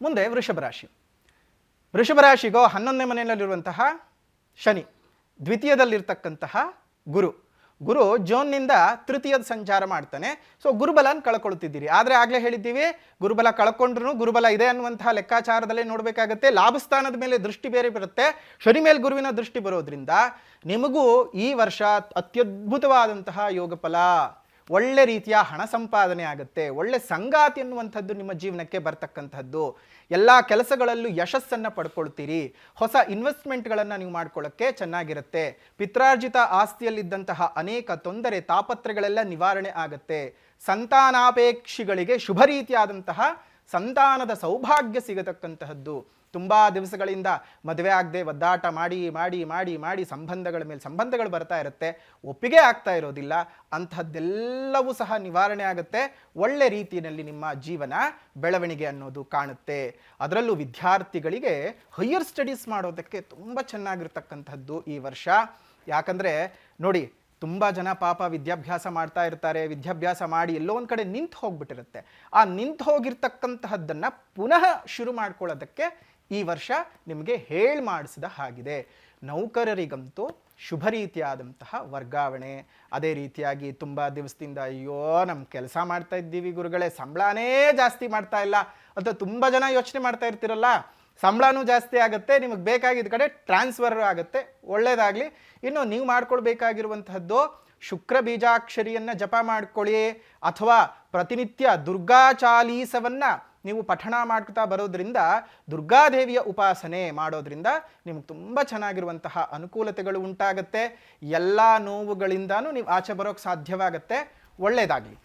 ಮುಂದೆ ವೃಷಭ ರಾಶಿ. ವೃಷಭ ರಾಶಿಗೋ 11ನೇ ಮನೆಯಲ್ಲಿರುವಂತಹ ಶನಿ, ದ್ವಿತೀಯದಲ್ಲಿರ್ತಕ್ಕಂತಹ ಗುರು ಜೋನ್ನಿಂದ ತೃತೀಯದ ಸಂಚಾರ ಮಾಡ್ತಾನೆ. ಸೊ ಗುರುಬಲನ ಕಳ್ಕೊಳ್ತಿದ್ದೀರಿ. ಆದರೆ ಆಗಲೇ ಹೇಳಿದ್ದೀವಿ, ಗುರುಬಲ ಕಳ್ಕೊಂಡ್ರು ಗುರುಬಲ ಇದೆ ಅನ್ನುವಂತಹ ಲೆಕ್ಕಾಚಾರದಲ್ಲೇ ನೋಡಬೇಕಾಗತ್ತೆ. ಲಾಭಸ್ಥಾನದ ಮೇಲೆ ದೃಷ್ಟಿ ಬೇರೆ ಬರುತ್ತೆ, ಶನಿ ಮೇಲೆ ಗುರುವಿನ ದೃಷ್ಟಿ ಬರೋದ್ರಿಂದ ನಿಮಗೂ ಈ ವರ್ಷ ಅತ್ಯದ್ಭುತವಾದಂತಹ ಯೋಗ ಫಲ, ಒಳ್ಳೆ ರೀತಿಯ ಹಣ ಸಂಪಾದನೆ ಆಗುತ್ತೆ, ಒಳ್ಳೆ ಸಂಗಾತಿ ಅನ್ನುವಂಥದ್ದು ನಿಮ್ಮ ಜೀವನಕ್ಕೆ ಬರ್ತಕ್ಕಂಥದ್ದು. ಎಲ್ಲ ಕೆಲಸಗಳಲ್ಲೂ ಯಶಸ್ಸನ್ನು ಪಡ್ಕೊಳ್ತೀರಿ. ಹೊಸ ಇನ್ವೆಸ್ಟ್ಮೆಂಟ್ಗಳನ್ನು ನೀವು ಮಾಡ್ಕೊಳ್ಳೋಕ್ಕೆ ಚೆನ್ನಾಗಿರುತ್ತೆ. ಪಿತ್ರಾರ್ಜಿತ ಆಸ್ತಿಯಲ್ಲಿದ್ದಂತಹ ಅನೇಕ ತೊಂದರೆ ತಾಪತ್ರೆಗಳೆಲ್ಲ ನಿವಾರಣೆ ಆಗುತ್ತೆ. ಸಂತಾನಾಪೇಕ್ಷಿಗಳಿಗೆ ಶುಭ ರೀತಿಯಾದಂತಹ ಸಂತಾನದ ಸೌಭಾಗ್ಯ ಸಿಗತಕ್ಕಂತಹದ್ದು. ತುಂಬ ದಿವಸಗಳಿಂದ ಮದುವೆ ಆಗದೆ ಒದ್ದಾಟ ಮಾಡಿ ಮಾಡಿ ಮಾಡಿ ಮಾಡಿ ಸಂಬಂಧಗಳ ಮೇಲೆ ಸಂಬಂಧಗಳು ಬರ್ತಾ ಇರುತ್ತೆ, ಒಪ್ಪಿಗೆ ಆಗ್ತಾ ಇರೋದಿಲ್ಲ. ಅಂಥದ್ದೆಲ್ಲವೂ ಸಹ ನಿವಾರಣೆ ಆಗುತ್ತೆ. ಒಳ್ಳೆ ರೀತಿಯಲ್ಲಿ ನಿಮ್ಮ ಜೀವನ ಬೆಳವಣಿಗೆ ಅನ್ನೋದು ಕಾಣುತ್ತೆ. ಅದರಲ್ಲೂ ವಿದ್ಯಾರ್ಥಿಗಳಿಗೆ ಹೈಯರ್ ಸ್ಟಡೀಸ್ ಮಾಡೋದಕ್ಕೆ ತುಂಬ ಚೆನ್ನಾಗಿರ್ತಕ್ಕಂಥದ್ದು ಈ ವರ್ಷ. ಯಾಕಂದರೆ ನೋಡಿ, ತುಂಬ ಜನ ಪಾಪ ವಿದ್ಯಾಭ್ಯಾಸ ಮಾಡ್ತಾ ಇರ್ತಾರೆ, ವಿದ್ಯಾಭ್ಯಾಸ ಮಾಡಿ ಎಲ್ಲೋ ಒಂದು ಕಡೆ ನಿಂತು ಹೋಗ್ಬಿಟ್ಟಿರುತ್ತೆ. ಆ ನಿಂತು ಹೋಗಿರ್ತಕ್ಕಂತಹದ್ದನ್ನು ಪುನಃ ಶುರು ಮಾಡ್ಕೊಳ್ಳೋದಕ್ಕೆ ಈ ವರ್ಷ ನಿಮಗೆ ಮಾಡಿಸಿದ ಹಾಗಿದೆ. ನೌಕರರಿಗಂತೂ ಶುಭ ರೀತಿಯಾದಂತಹ ವರ್ಗಾವಣೆ. ಅದೇ ರೀತಿಯಾಗಿ ತುಂಬ ದಿವಸದಿಂದ ಅಯ್ಯೋ ನಮ್ಮ ಕೆಲಸ ಮಾಡ್ತಾ ಇದ್ದೀವಿ ಗುರುಗಳೇ, ಸಂಬಳನೇ ಜಾಸ್ತಿ ಮಾಡ್ತಾ ಇಲ್ಲ ಅಂತ ತುಂಬ ಜನ ಯೋಚನೆ ಮಾಡ್ತಾ ಇರ್ತಿರಲ್ಲ. ಸಂಬಳನೂ ಜಾಸ್ತಿ ಆಗುತ್ತೆ, ನಿಮಗೆ ಬೇಕಾಗಿದ್ದ ಕಡೆ ಟ್ರಾನ್ಸ್ಫರ್ ಆಗುತ್ತೆ, ಒಳ್ಳೆಯದಾಗಲಿ. ಇನ್ನು ನೀವು ಮಾಡ್ಕೊಳ್ಬೇಕಾಗಿರುವಂತಹದ್ದು ಶುಕ್ರ ಬೀಜಾಕ್ಷರಿಯನ್ನು ಜಪ ಮಾಡ್ಕೊಳ್ಳಿ, ಅಥವಾ ಪ್ರತಿನಿತ್ಯ ದುರ್ಗಾ ಚಾಲೀಸವನ್ನು ನೀವು ಪಠಣ ಮಾಡ್ತಾ ಬರೋದ್ರಿಂದ, ದುರ್ಗಾದೇವಿಯ ಉಪಾಸನೆ ಮಾಡೋದ್ರಿಂದ ನಿಮ್ಗೆ ತುಂಬ ಚೆನ್ನಾಗಿರುವಂತಹ ಅನುಕೂಲತೆಗಳು ಉಂಟಾಗುತ್ತೆ. ಎಲ್ಲ ನೋವುಗಳಿಂದನೂ ನೀವು ಆಚೆ ಬರೋಕ್ಕೆ ಸಾಧ್ಯವಾಗುತ್ತೆ. ಒಳ್ಳೆಯದಾಗಲಿ.